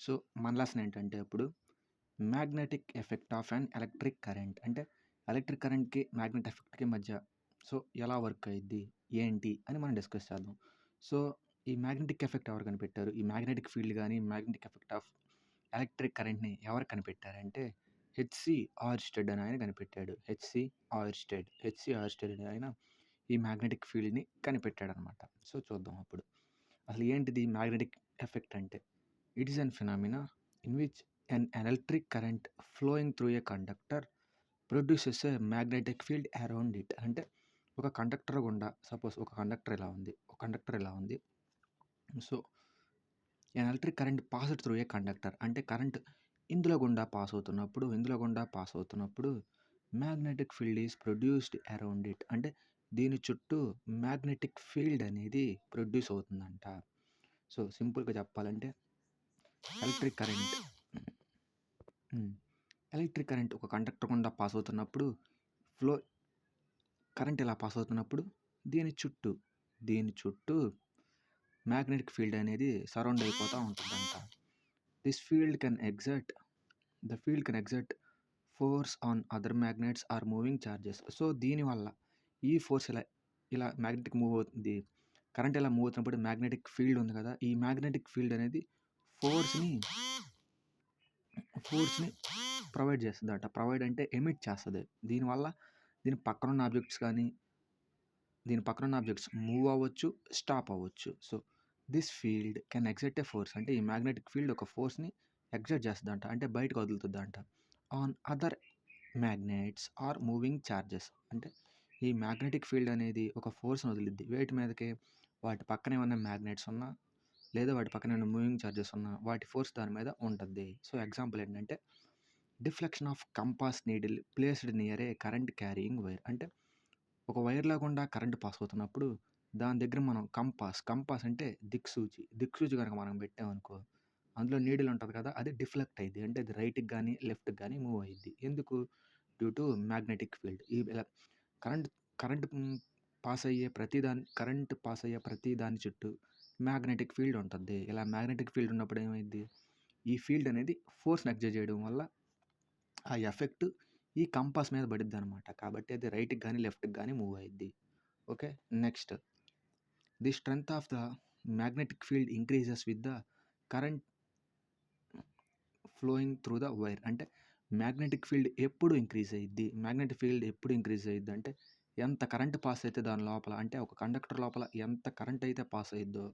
So, మన lesson ఏంటంటే ఇప్పుడు magnetic effect of an electric current. అంటే ఎలక్ట్రిక్ కరెంట్‌కి, మ్యాగ్నెట్ ఎఫెక్ట్‌కి మధ్య సో, ఎలా వర్క్ అయ్యిద్ది? ఏంటి? అని మనం డిస్కస్ చేద్దాం. సో, ఈ మ్యాగ్నెటిక్ ఎఫెక్ట్ ఎవరు కనిపెట్టారు? ఈ మ్యాగ్నెటిక్ ఫీల్డ్ గాని, మ్యాగ్నెటిక్ ఎఫెక్ట్ ఆఫ్ ఎలక్ట్రిక్ కరెంట్‌ని ఎవరు కనిపెట్టారంటే హెచ్.సి. ఆర్స్టెడ్ అని ఆయన కనిపెట్టాడు. హెచ్.సి. ఆర్స్టెడ్ అనే ఆయన ఈ మ్యాగ్నెటిక్ ఫీల్డ్‌ని కనిపెట్టాడనమాట. సో, చూద్దాం అప్పుడు. అసలు ఏంటిది మ్యాగ్నెటిక్ ఎఫెక్ట్ అంటే? It is an phenomena in which an electric current flowing through a conductor produces a magnetic field around it. అంటే ఒక కండక్టర్ గుండా సపోజ్ ఒక కండక్టర్ ఇలా ఉంది. So an electric current passed through a conductor అంటే current ఇందులో గుండా pass అవుతున్నప్పుడు magnetic field is produced around it. అంటే దీని చుట్టూ మ్యాగ్నెటిక్ ఫీల్డ్ అనేది ప్రొడ్యూస్ అవుతుందంట. సో సింపుల్గా చెప్పాలంటే ఎలక్ట్రిక్ కరెంట్ ఒక కండక్టర్ గుండా పాస్ అవుతున్నప్పుడు కరెంట్ ఇలా పాస్ అవుతున్నప్పుడు దీని చుట్టూ మ్యాగ్నెటిక్ ఫీల్డ్ అనేది సరౌండ్ అయిపోతూ ఉంటుందంట. The field can exert force on other magnets are moving charges. So దీనివల్ల ఈ ఫోర్స్ ఇలా మ్యాగ్నెటిక్ మూవ్ అవుతుంది. కరెంట్ ఇలా మూవ్ అవుతున్నప్పుడు మ్యాగ్నెటిక్ ఫీల్డ్ ఉంది కదా, ఈ మ్యాగ్నెటిక్ ఫీల్డ్ అనేది ఫోర్స్ని ప్రొవైడ్ చేస్తుందట. ప్రొవైడ్ అంటే ఎమిట్ చేస్తుంది. దీనివల్ల దీని పక్కనున్న ఆబ్జెక్ట్స్ మూవ్ అవ్వచ్చు, స్టాప్ అవ్వచ్చు. So this field can exert A force. అంటే ఈ మ్యాగ్నెటిక్ ఫీల్డ్ ఒక ఫోర్స్ని ఎగ్జర్ట్ చేస్తుందంట, అంటే బయటకు వదులుతుందంట. On other magnets are moving charges. అంటే ఈ మ్యాగ్నెటిక్ ఫీల్డ్ అనేది ఒక ఫోర్స్ని వదిలిద్ది. వేటి మీదకి? వాటి పక్కన ఏమన్నా మ్యాగ్నెట్స్ ఉన్నా, లేదా వాటి పక్కన ఏమైనా మూవింగ్ చార్జెస్ ఉన్నా వాటి ఫోర్స్ దాని మీద ఉంటుంది. సో ఎగ్జాంపుల్ ఏంటంటే deflection of compass needle placed near a current carrying wire. అంటే ఒక వైర్లో గుండా కరెంట్ పాస్ అవుతున్నప్పుడు దాని దగ్గర మనం కంపాస్ అంటే దిక్సూచి కనుక మనం పెట్టామనుకో, అందులో నీడిల్ ఉంటుంది కదా, అది డిఫ్లెక్ట్ అయ్యిద్ది. అంటే అది రైట్కి కానీ లెఫ్ట్కి కానీ మూవ్ అయ్యిద్ది. ఎందుకు? Due to magnetic field. ఇలా కరెంట్ పాస్ అయ్యే ప్రతి దాని చుట్టూ మ్యాగ్నెటిక్ ఫీల్డ్ ఉంటుంది. ఇలా మ్యాగ్నెటిక్ ఫీల్డ్ ఉన్నప్పుడు ఏమైద్ది? ఈ ఫీల్డ్ అనేది ఫోర్స్ని ఎగ్జర్ట్ చేయడం వల్ల ఆ ఎఫెక్ట్ ఈ కంపాస్ మీద పడిద్ది అనమాట. కాబట్టి అది రైట్కి కానీ లెఫ్ట్కి కానీ మూవ్ అయ్యిద్ది. Okay, next the strength of the magnetic field increases with the current flowing through the wire. అంటే మ్యాగ్నెటిక్ ఫీల్డ్ ఎప్పుడు ఇంక్రీజ్ అయ్యిద్ది అంటే ఎంత కరెంట్ పాస్ అయితే దాని లోపల, అంటే ఒక కండక్టర్ లోపల ఎంత కరెంట్ అయితే పాస్ అయ్యిద్దో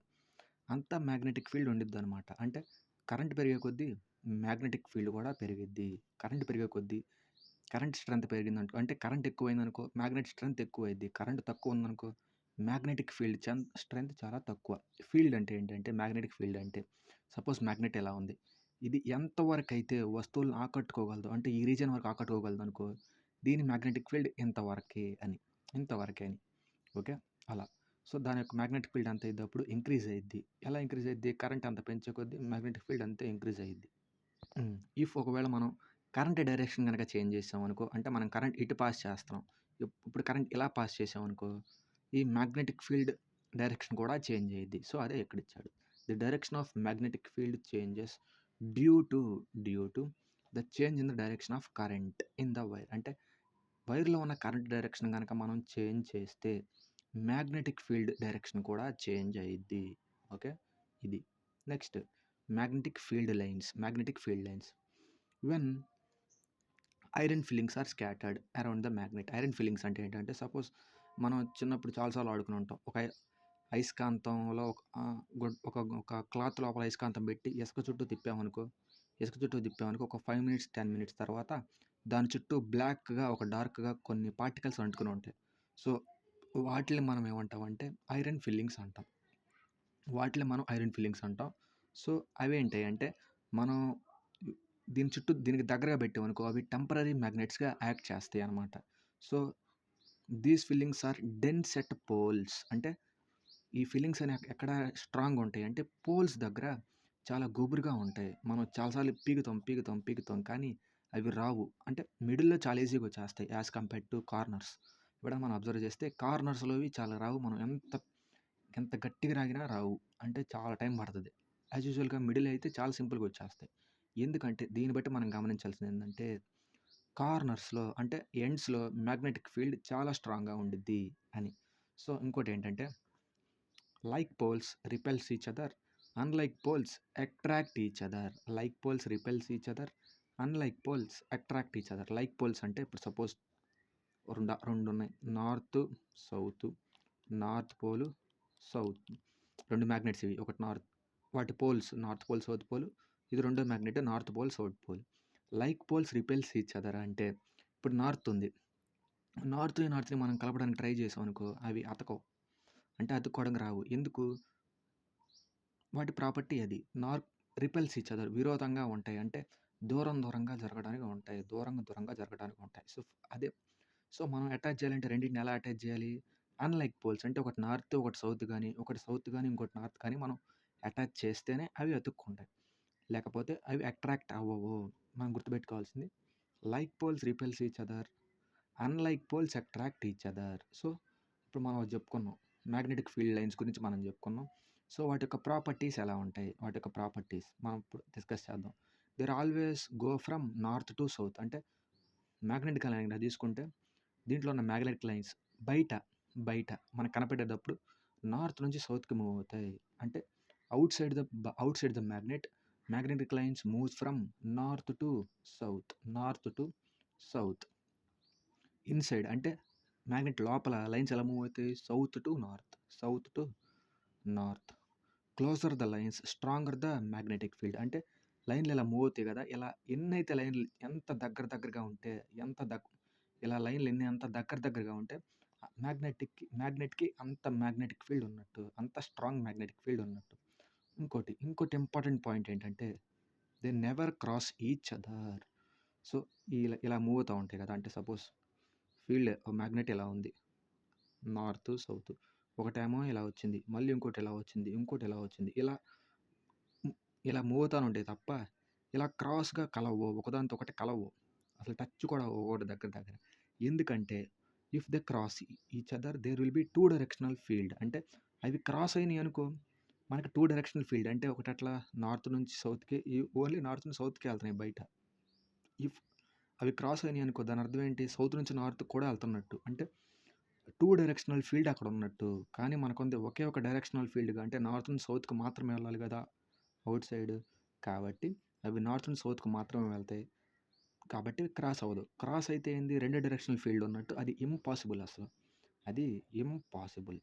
అంత మ్యాగ్నెటిక్ ఫీల్డ్ ఉండిద్ది అనమాట. అంటే కరెంట్ పెరిగే కొద్దీ మ్యాగ్నెటిక్ ఫీల్డ్ కూడా పెరిగిద్ది. కరెంట్ స్ట్రెంత్ పెరిగిందనుకో, అంటే కరెంట్ ఎక్కువైందనుకో మ్యాగ్నెట్ స్ట్రెంత్ ఎక్కువైద్ది. కరెంట్ తక్కువ ఉందనుకో మ్యాగ్నెటిక్ ఫీల్డ్ స్ట్రెంత్ చాలా తక్కువ. ఫీల్డ్ అంటే ఏంటంటే మ్యాగ్నెటిక్ ఫీల్డ్ అంటే సపోజ్ మ్యాగ్నెట్ ఎలా ఉంది, ఇది ఎంతవరకు అయితే వస్తువులను ఆకట్టుకోగలదు, అంటే ఈ రీజియన్ వరకు ఆకట్టుకోగలదు అనుకో, దీని మ్యాగ్నెటిక్ ఫీల్డ్ ఇంతవరకే అని. ఓకే, అలా. సో దాని యొక్క మ్యాగ్నెటిక్ ఫీల్డ్ అంత అయ్యేటప్పుడు ఇంక్రీజ్ అయ్యిద్ది. ఎలా ఇంక్రీజ్ అయ్యిద్ది? కరెంట్ అంత పెంచే కొద్దీ మ్యాగ్నెటిక్ ఫీల్డ్ అంతే ఇంక్రీజ్ అయ్యిద్ది. ఇఫ్ ఒకవేళ మనం కరెంట్ డైరెక్షన్ కనుక చేంజ్ చేసామనుకో, అంటే మనం కరెంట్ ఇటు పాస్ చేస్తున్నాం, ఇప్పుడు కరెంట్ ఇలా పాస్ చేసామనుకో, ఈ మ్యాగ్నెటిక్ ఫీల్డ్ డైరెక్షన్ కూడా చేంజ్ అయ్యిద్ది. సో అదే ఇక్కడ ఇచ్చాడు. The direction of magnetic field changes due to the change in the direction of current in the wire. అంటే వైర్లో ఉన్న కరెంట్ డైరెక్షన్ కనుక మనం చేంజ్ చేస్తే మ్యాగ్నెటిక్ ఫీల్డ్ డైరెక్షన్ కూడా చేంజ్ అయ్యిద్ది. ఓకే, ఇది. Next magnetic field lines. When iron fillings are scattered around the magnet. Iron fillings అంటే ఏంటంటే సపోజ్ మనం చిన్నప్పుడు చాలాసార్లు ఆడుకుని ఉంటాం. ఒక అయస్కాంతంలో ఒక క్లాత్ లోపల అయస్కాంతం పెట్టి ఇసుక చుట్టూ తిప్పామనుకో, ఒక 5 మినిట్స్ 10 మినిట్స్ తర్వాత దాని చుట్టూ బ్లాక్గా డార్క్గా కొన్ని పార్టికల్స్ అంటుకుని ఉంటాయి. సో వాటిని మనం ఏమంటామంటే ఐరన్ ఫిల్లింగ్స్ అంటాం. సో అవి ఏంటంటే మనం దీనికి దగ్గరగా పెట్టామనుకో, అవి టెంపరరీ మ్యాగ్నెట్స్గా యాక్ట్ చేస్తాయి అన్నమాట. So these fillings are dense at poles. అంటే ఈ ఫిల్లింగ్స్ అనేవి ఎక్కడ స్ట్రాంగ్ ఉంటాయి అంటే పోల్స్ దగ్గర చాలా గుబురుగా ఉంటాయి. మనం చాలాసార్లు పీకుతాం కానీ అవి రావు. అంటే మిడిల్లో చాలా ఈజీగా వచ్చేస్తాయి యాజ్ కంపేర్డ్ టు కార్నర్స్. ఇప్పుడు మనం అబ్జర్వ్ చేస్తే కార్నర్స్లోవి చాలా రావు. మనం ఎంత గట్టిగా రాగినా రావు, అంటే చాలా టైం పడుతుంది. యాజ్ యూజువల్‌గా మిడిల్ అయితే చాలా సింపుల్‌గా వచ్చేస్తాయి. ఎందుకంటే దీన్ని బట్టి మనం గమనించాల్సిందేంటంటే కార్నర్స్‌లో అంటే ఎండ్స్‌లో మ్యాగ్నెటిక్ ఫీల్డ్ చాలా స్ట్రాంగ్‌గా ఉండిద్ది అని. సో, ఇంకోటేంటంటే like poles repels each other, unlike poles attract each other. Like poles repels each other, unlike poles attract each other. Like poles అంటే ఇప్పుడు సపోజ్ రెండున్నాయి. North, south, north pole, south. 2 magnets ఇవి. ఒకటి వాటి poles north pole, south pole. ఇది రెండో magnet north pole, south pole. Like poles repels each other అంటే ఇప్పుడు నార్త్ ఉంది. నార్త్‌ని మనం కలపడానికి ట్రై చేసామనుకో అవి అతకవు. అంటే అతుక్కోవడానికి రావు. ఎందుకు? వాటి ప్రాపర్టీ అది. రిపెల్స్ ఈచ్ అదర్ విరోధంగా ఉంటాయి. అంటే దూరంగా జరగడానికి ఉంటాయి. దూరంగా జరగడానికి ఉంటాయి. అదే సో, మనం అటాచ్ చేయాలంటే రెండిటిని ఎలా అటాచ్ చేయాలి? అన్‌లైక్ పోల్స్ అంటే ఒకటి నార్త్, ఒకటి సౌత్ గాని, ఒకటి సౌత్ గాని, ఇంకోటి నార్త్ కానీ మనం అటాచ్ చేస్తేనే అవి అతుక్కుంటాయి. లేకపోతే అవి అట్రాక్ట్ అవ్వవు. మనం గుర్తుపెట్టుకోవాల్సింది like poles repels each other, unlike poles attract each other. So, ఇప్పుడు మనం అది చెప్పుకున్నాం. మ్యాగ్నెటిక్ ఫీల్డ్ లైన్స్ గురించి మనం చెప్పుకున్నాం. సో, వాటి యొక్క ప్రాపర్టీస్ ఎలా ఉంటాయి? వాటి యొక్క ప్రాపర్టీస్ మనం ఇప్పుడు డిస్కస్ చేద్దాం. There always go from north to south. అంటే మ్యాగ్నెటిక్ లైన్ తీసుకుంటే దీంట్లో ఉన్న మ్యాగ్నెటిక్ లైన్స్ బయట బయట మనకు కనపడేటప్పుడు నార్త్ నుంచి సౌత్‌కి మూవ్ అవుతాయి. అంటే outside the magnetic lines moves from north to north to south. Inside అంటే మ్యాగ్నెట్ లోపల లైన్స్ ఎలా మూవ్ అవుతాయి? South to north. Closer the lines stronger the magnetic field. అంటే లైన్‌లు ఇలా మూవ్ అవుతాయి కదా! ఇలా ఎన్నైతే లైన్‌లు ఎంత దగ్గరగా ఉంటే ఇలా లైన్‌లు ఎంత దగ్గరగా ఉంటే మ్యాగ్నెట్‌కి అంత మ్యాగ్నెటిక్ ఫీల్డ్ ఉన్నట్టు. అంత స్ట్రాంగ్ మ్యాగ్నెటిక్ ఫీల్డ్ ఉన్నట్టు. ఇంకోటి ఇంపార్టెంట్ పాయింట్ ఏంటంటే they never cross each other. So, ఇలా మూవ్ అవుతా ఉంటాయి కదా! అంటే సపోజ్ ఫీల్డ్ మ్యాగ్నెట్ ఇలా ఉంది. North, south. ఒకటేమో ఇలా వచ్చింది. మళ్ళీ ఇంకోటి ఇలా వచ్చింది. ఇంకోటి ఇలా వచ్చింది. ఇలా మూవ్ అవుతానే ఉంటాయి తప్ప ఇలా క్రాస్‌గా కలవవు. ఒకదానితో ఒకటి కలవవు. అసలు టచ్ కూడా అవ్వవు ఒకటి దగ్గర. ఎందుకంటే if they cross each other there will be 2 directional field. అంటే అవి క్రాస్ అయినాయి అనుకో మనకి 2 డైరెక్షనల్ ఫీల్డ్. అంటే ఒకటి అట్లా నార్త్ నుంచి సౌత్‌కి ఓన్లీ నార్త్ నుంచి సౌత్‌కే వెళ్తున్నాయి బయట. ఇఫ్ అవి క్రాస్ అయినాయి అనుకో దాని అర్థం ఏంటి? సౌత్ నుంచి నార్త్‌కి కూడా వెళ్తున్నట్టు. అంటే 2 డైరెక్షనల్ ఫీల్డ్ అక్కడ ఉన్నట్టు. కానీ మనకుంది ఒకే ఒక డైరెక్షనల్ ఫీల్డ్‌గా అంటే నార్త్ నుంచి సౌత్‌కి మాత్రమే వెళ్ళాలి కదా! Out side. కాబట్టి అవి నార్త్ నుంచి సౌత్‌కి మాత్రమే వెళ్తాయి. కాబట్టి క్రాస్ అవ్వదు. క్రాస్ అయితే ఏంది 2 డైరెక్షనల్ ఫీల్డ్ ఉన్నట్టు. అది ఇంపాసిబుల్ అసలు. అది ఇంపాసిబుల్.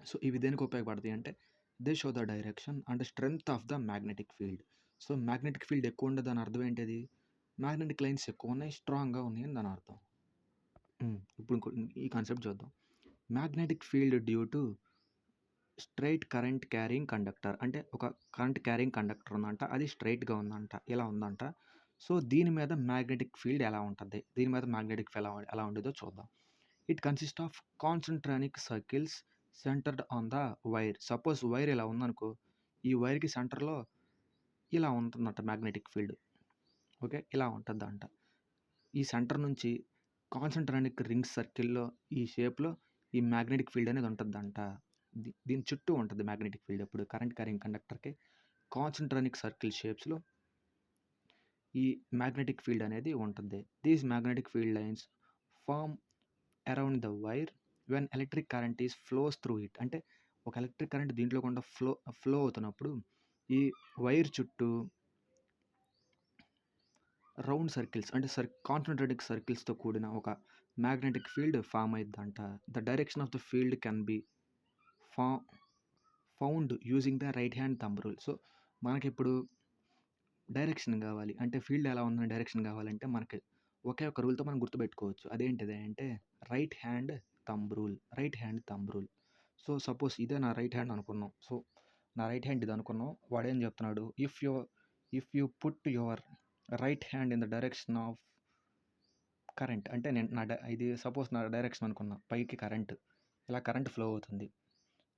సో, ఇవి దేనికి ఉపయోగపడతాయి అంటే they show the direction and strength of the magnetic field. So, magnetic field ఎక్కువ ఉండే దాని అర్థం ఏంటది? మ్యాగ్నెటిక్ లైన్స్ ఎక్కువ ఉన్నాయి. స్ట్రాంగ్‌గా ఉన్నాయని దాని అర్థం. ఇప్పుడు ఈ కాన్సెప్ట్ చూద్దాం. Magnetic field due to straight current carrying conductor. అంటే ఒక కరెంట్ క్యారింగ్ కండక్టర్ ఉందంట. అది స్ట్రెయిట్‌గా ఉందంట. ఇలా ఉందంట. సో, దీని మీద మ్యాగ్నెటిక్ ఫీల్డ్ ఎలా ఉంటది? దీని మీద మ్యాగ్నెటిక్ ఫీల్డ్ ఎలా ఉండిద్దో చూద్దాం. It consist of concentric circles centered on the wire. Suppose wire ఇలా ఉందనుకో, ఈ వైర్‌కి సెంటర్‌లో ఇలా ఉంటుందంట మ్యాగ్నెటిక్ ఫీల్డ్. ఓకే. ఇలా ఉంటదంట. ఈ సెంటర్ నుంచి కాన్సంట్రానిక్ రింగ్ సర్కిల్‌లో ఈ షేప్‌లో ఈ మ్యాగ్నెటిక్ ఫీల్డ్ అనేది ఉంటదంట. దీని చుట్టూ ఉంటది మ్యాగ్నెటిక్ ఫీల్డ్. ఎప్పుడు కరెంట్ క్యారింగ్ కండక్టర్‌కి కాన్సంట్రానిక్ సర్కిల్ షేప్స్‌లో ఈ మ్యాగ్నెటిక్ ఫీల్డ్ అనేది ఉంటుంది. These magnetic field lines form around the wire when electric current flows through it. అంటే ఒక ఎలక్ట్రిక్ కరెంట్ దీంట్లో గుండా ఫ్లో అవుతున్నప్పుడు ఈ వైర్ చుట్టూ రౌండ్ సర్కిల్స్ అంటే కాన్సంట్రేటిక్ సర్కిల్స్తో కూడిన ఒక మ్యాగ్నెటిక్ ఫీల్డ్ ఫామ్ అయిద్దంట. The direction of the field can be ఫా found using the right hand thumb rule. So, మనకిప్పుడు డైరెక్షన్ కావాలి అంటే ఫీల్డ్ ఎలా ఉందని డైరెక్షన్ కావాలంటే మనకి ఒకే ఒక రూల్తో మనం గుర్తుపెట్టుకోవచ్చు. అదేంటిది అంటే right hand thumb rule. So, suppose ఇదే నా రైట్ హ్యాండ్ అనుకున్నాం. సో, నా రైట్ హ్యాండ్ ఇది అనుకున్నాం. వాడేం చెప్తున్నాడు? If you put your right hand in the direction of current. అంటే నేను ఇది సపోజ్ నా డైరెక్షన్ అనుకున్నా. పైకి ఇలా కరెంట్ ఫ్లో అవుతుంది.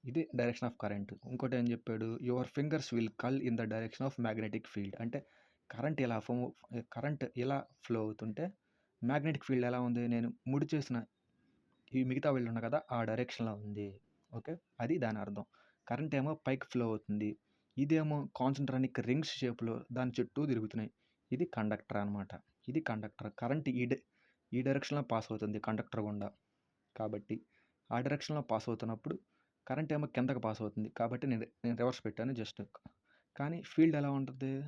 ఇది డైరెక్షన్ ఆఫ్ కరెంట్. ఇంకోటి ఏం చెప్పాడు? యువర్ ఫింగర్స్ విల్ కల్ in the direction of magnetic field. అంటే కరెంట్ ఇలా ఫ్లో అవుతుంటే మ్యాగ్నెటిక్ ఫీల్డ్ ఎలా ఉంది? నేను ముడి చేసిన ఈ మిగతా వేళ్ళు ఉన్నాయి కదా! ఆ డైరెక్షన్‌లో ఉంది. ఓకే. అది దాని అర్థం. కరెంట్ ఏమో పైకి ఫ్లో అవుతుంది. ఇదేమో కాన్సెంట్రానిక్ రింగ్స్ షేప్‌లో దాని చుట్టూ తిరుగుతున్నాయి. ఇది కండక్టర్ అనమాట. ఇది కండక్టర్. కరెంట్ ఈ డైరెక్షన్‌లో పాస్ అవుతుంది కండక్టర్ గుండా. కాబట్టి ఆ డైరెక్షన్‌లో పాస్ అవుతున్నప్పుడు కరెంట్ ఏమో కిందకి పాస్ అవుతుంది. కాబట్టి నేను రివర్స్ పెట్టాను జస్ట్. కానీ ఫీల్డ్ ఎలా ఉంటుంది?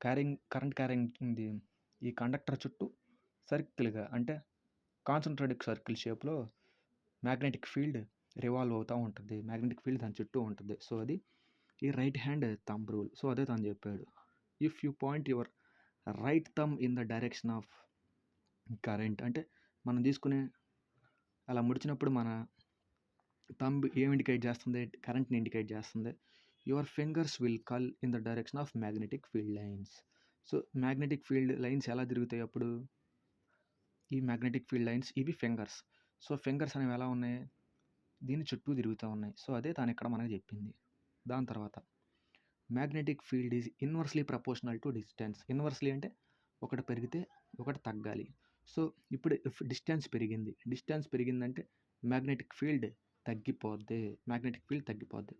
కరెంట్ క్యారింగ్ ఉంది. ఈ కండక్టర్ చుట్టూ సర్కిల్‌గా అంటే కాన్సెంట్రిక్ సర్కిల్ షేప్‌లో మ్యాగ్నెటిక్ ఫీల్డ్ రివాల్వ్ అవుతా ఉంటది. మ్యాగ్నెటిక్ ఫీల్డ్ దాని చుట్టూ ఉంటది. సో, అది ఈ right hand thumb rule. So, అదే తను చెప్పాడు. If you point your right thumb in the direction of current అంటే మనం తీసుకునే అలా ముడిచినప్పుడు మన థంబ్ ఏం ఇండికేట్ చేస్తుంది? కరెంట్‌ని ఇండికేట్ చేస్తుంది. Your fingers will curl in the direction of magnetic field lines. So, magnetic field lines ఎలా తిరుగుతాయి అప్పుడు? ఈ మ్యాగ్నెటిక్ ఫీల్డ్ లైన్స్ ఇవి ఫింగర్స్. సో, ఫింగర్స్ అనేవి ఎలా ఉన్నాయి? దీని చుట్టూ తిరుగుతా ఉన్నాయి. సో, అదే తాను ఇక్కడ మనకు చెప్పింది. దాని తర్వాత magnetic field is inversely proportional to distance. Inversely అంటే ఒకటి పెరిగితే ఒకటి తగ్గాలి. సో, ఇప్పుడు డిస్టెన్స్ పెరిగిందంటే మ్యాగ్నెటిక్ ఫీల్డ్ తగ్గిపోద్ది.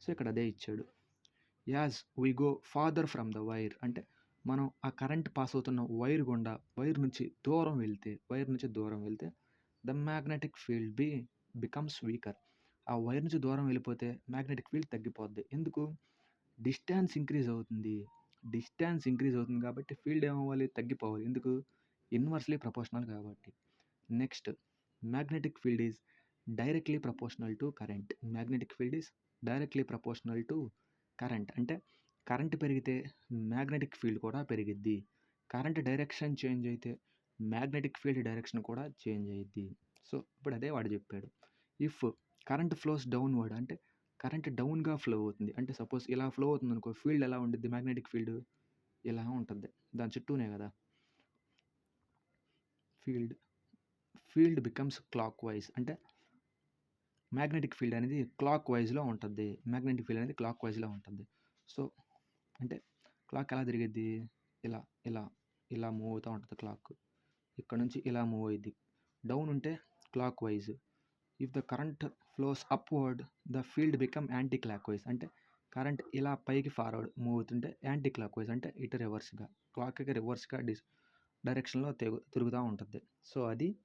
సో, ఇక్కడ అదే ఇచ్చాడు. As we go father from the wire అంటే మనం ఆ కరెంట్ పాస్ అవుతున్న వైర్ నుంచి దూరం వెళ్తే the magnetic field becomes weaker. ఆ వైర్ నుంచి దూరం వెళ్ళిపోతే మ్యాగ్నెటిక్ ఫీల్డ్ తగ్గిపోద్ది. ఎందుకు? డిస్టెన్స్ ఇంక్రీజ్ అవుతుంది కాబట్టి ఫీల్డ్ ఏమవ్వాలి? తగ్గిపోవాలి. ఎందుకు? ఇన్వర్స్లీ ప్రపోర్షనల్ కాబట్టి. Next magnetic field is directly proportional to current. అంటే కరెంట్ పెరిగితే మ్యాగ్నెటిక్ ఫీల్డ్ కూడా పెరిగిద్ది. కరెంట్ డైరెక్షన్ చేంజ్ అయితే మ్యాగ్నెటిక్ ఫీల్డ్ డైరెక్షన్ కూడా చేంజ్ అయ్యిద్ది. సో, ఇప్పుడు అదే వాడు చెప్పాడు. ఇఫ్ కరెంట్ ఫ్లోస్ డౌన్‌వర్డ్ అంటే కరెంట్ డౌన్‌గా ఫ్లో అవుతుంది. అంటే సపోజ్ ఇలా ఫ్లో అవుతుందనుకో ఫీల్డ్ ఎలా ఉండిద్ది? మ్యాగ్నెటిక్ ఫీల్డ్ ఇలా ఉంటది. దాని చుట్టూనే కదా! ఫీల్డ్ బికమ్స్ క్లాక్ వైస్ అంటే మ్యాగ్నెటిక్ ఫీల్డ్ అనేది క్లాక్ వైస్‌లో ఉంటది. సో, అంటే క్లాక్ ఎలా తిరిగిద్ది? ఇలా, ఇలా, ఇలా మూవ్ అవుతా ఉంటది క్లాక్. ఇక్కడ నుంచి ఇలా మూవ్ అయ్యిద్ది. డౌన్ ఉంటే clockwise. If the current flows upward the field become anti clock vice అంటే కరెంట్ ఇలా పైకి ఫార్వర్డ్ మూవ్ అవుతుంటే యాంటీ క్లాక్ వైస్ అంటే ఇటు రివర్స్‌గా క్లాక్‌కి రివర్స్‌గా డైరెక్షన్‌లో తిరుగుతూ ఉంటుంది. సో, అది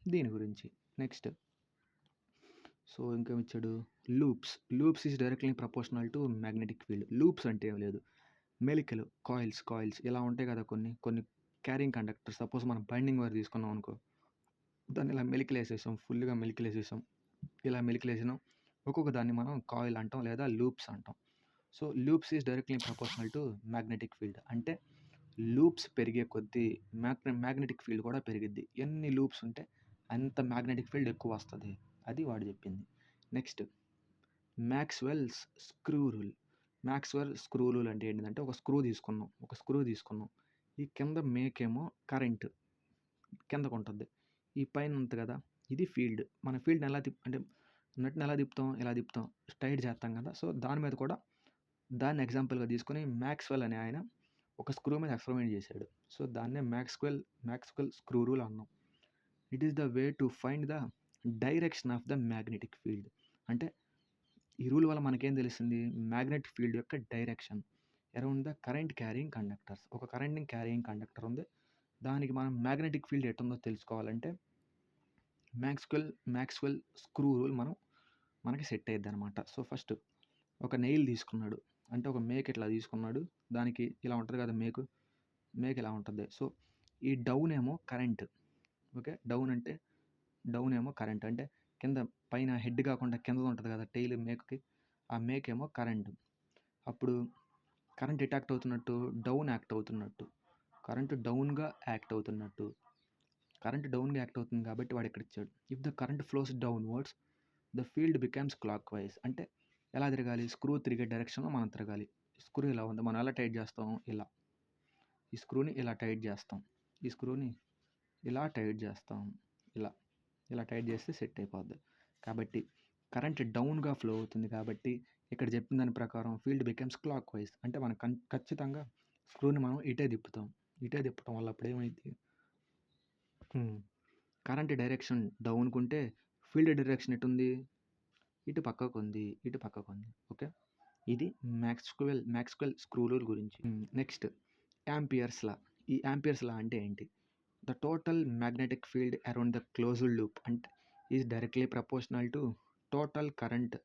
దీని గురించి. నెక్స్ట్ ఇంకేం ఇచ్చాడు? Loops is directly proportional to magnetic field. Loops అంటే ఏం లేదు, మెలికలు, కాయిల్స్ ఇలా ఉంటాయి కదా కొన్ని క్యారింగ్ కండక్టర్. సపోజ్ మనం బైండింగ్ వైర్ తీసుకున్నాం అనుకో, దాన్ని ఇలా ఫుల్‌గా మెలికలేసేసాం. ఇలా మెలికలేసినాం. ఒక్కొక్క దాన్ని మనం కాయిల్ అంటాం లేదా లూప్స్ అంటాం. So, loops is directly proportional to magnetic field. అంటే లూప్స్ పెరిగే కొద్దీ మ్యాగ్నెటిక్ ఫీల్డ్ కూడా పెరిగిద్ది. ఎన్ని లూప్స్ ఉంటే అంత మ్యాగ్నెటిక్ ఫీల్డ్ ఎక్కువ వస్తది. అది వాడు చెప్పింది. నెక్స్ట్ మ్యాక్స్‌వెల్స్ స్క్రూ రూల్ అంటే ఏంటిదంటే ఒక స్క్రూ తీసుకున్నాం. ఈ కింద మేకేమో కరెంట్ కిందకుంటది. ఈ పైన ఉంది కదా! ఇది ఫీల్డ్. మన ఫీల్డ్‌ని ఎలా అంటే నట్‌ని ఎలా తిప్పుతాం? ఇలా తిప్పుతాం. స్ట్రెయిట్ చేస్తాం కదా! సో, దాని మీద కూడా దాన్ని ఎగ్జాంపుల్‌గా తీసుకొని మ్యాక్స్‌వెల్ అనే ఆయన ఒక స్క్రూ మీద ఎక్స్‌పెరిమెంట్ చేశాడు. సో, దాన్నే మ్యాక్స్‌వెల్ స్క్రూ రూల్ అన్నాం. It is the way to find the direction of the magnetic field. అంటే ఈ రూల్ వల్ల మనకేం తెలిసింది? మ్యాగ్నెటిక్ ఫీల్డ్ యొక్క direction around the current carrying conductors. ఒక కరెంట్‌ని క్యారింగ్ కండక్టర్ ఉంది. దానికి మనం మ్యాగ్నెటిక్ ఫీల్డ్ ఎటుందో తెలుసుకోవాలంటే మ్యాక్స్‌వెల్ స్క్రూ రూల్ మనకి సెట్ అయ్యిద్దనమాట. సో, ఫస్ట్ ఒక నెయిల్ తీసుకున్నాడు. అంటే ఒక మేక్ ఇట్లా తీసుకున్నాడు. దానికి ఇలా ఉంటది కదా మేకు ఇలా ఉంటది. సో, ఈ డౌన్ ఏమో కరెంట్. ఓకే. డౌన్ ఏమో కరెంట్. అంటే కింద పైన హెడ్ కాకుండా కిందది ఉంటది కదా టెయిల్ మేకుకి. ఆ మేక్ ఏమో కరెంట్. అప్పుడు కరెంట్ ఎటు యాక్ట్ అవుతున్నట్టు? డౌన్ యాక్ట్ అవుతున్నట్టు. కరెంట్ డౌన్‌గా యాక్ట్ అవుతున్నట్టు. కరెంట్ డౌన్‌గా యాక్ట్ అవుతుంది కాబట్టి వాడు ఇక్కడ ఇచ్చాడు. If the current flows downwards the field becomes clock vice. అంటే ఎలా తిరగాలి? స్క్రూ తిరిగే డైరెక్షన్‌లో మనం తిరగాలి. స్క్రూ ఇలా ఉంది. మనం ఎలా టైట్ చేస్తాం? ఇలా. ఈ స్క్రూని ఇలా టైట్ చేస్తాం. ఈ స్క్రూని ఇలా టైట్ చేస్తాం. ఇలా టైట్ చేస్తే సెట్ అయిపోద్ది. కాబట్టి కరెంట్ డౌన్‌గా ఫ్లో అవుతుంది కాబట్టి ఇక్కడ చెప్పిన దాని ప్రకారం ఫీల్డ్ బికమ్స్ క్లాక్ వైస్. అంటే మనం ఖచ్చితంగా స్క్రూని మనం ఇటే తిప్పుతాం. ఇటే తిప్పటం వల్ల అప్పుడు ఏమైద్ది? కరెంట్ డైరెక్షన్ డౌన్‌కుంటే ఫీల్డ్ డైరెక్షన్ ఎటుంది? ఇటు పక్కకుంది. ఓకే. ఇది మ్యాక్స్‌వెల్ స్క్రూ రూల్ గురించి. Next ampere's law. ఈ యాంపియర్స్ లా అంటే ఏంటి? The total magnetic field around the closed loop అంటే is directly proportional to total current